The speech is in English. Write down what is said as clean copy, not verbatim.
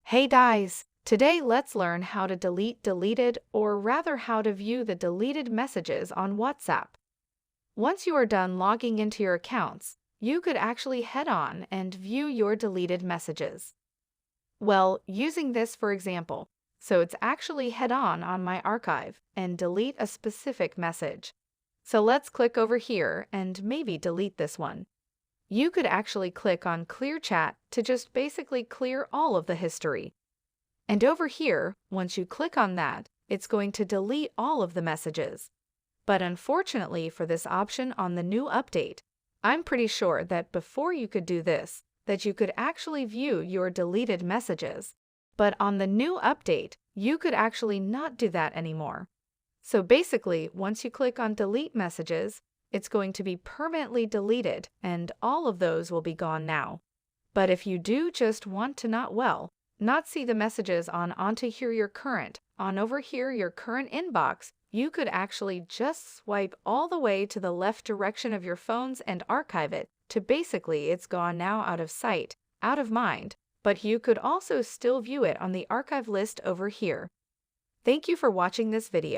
Hey guys, today let's learn how to delete deleted or rather how to view the deleted messages on WhatsApp. Once you are done logging into your accounts, you could actually head on and view your deleted messages. Well, using this for example, so it's actually head on my archive and delete a specific message. So let's click over here and maybe delete this one. You could actually click on Clear Chat to just basically clear all of the history. And over here, once you click on that, it's going to delete all of the messages. But unfortunately for this option on the new update, I'm pretty sure that before you could do this, that you could actually view your deleted messages. But on the new update, you could actually not do that anymore. So basically, once you click on Delete Messages, it's going to be permanently deleted and all of those will be gone now. But if you do just want to not see the messages onto here your current, on over here your current inbox, you could actually just swipe all the way to the left direction of your phones and archive it to basically it's gone now out of sight, out of mind, but you could also still view it on the archive list over here. Thank you for watching this video.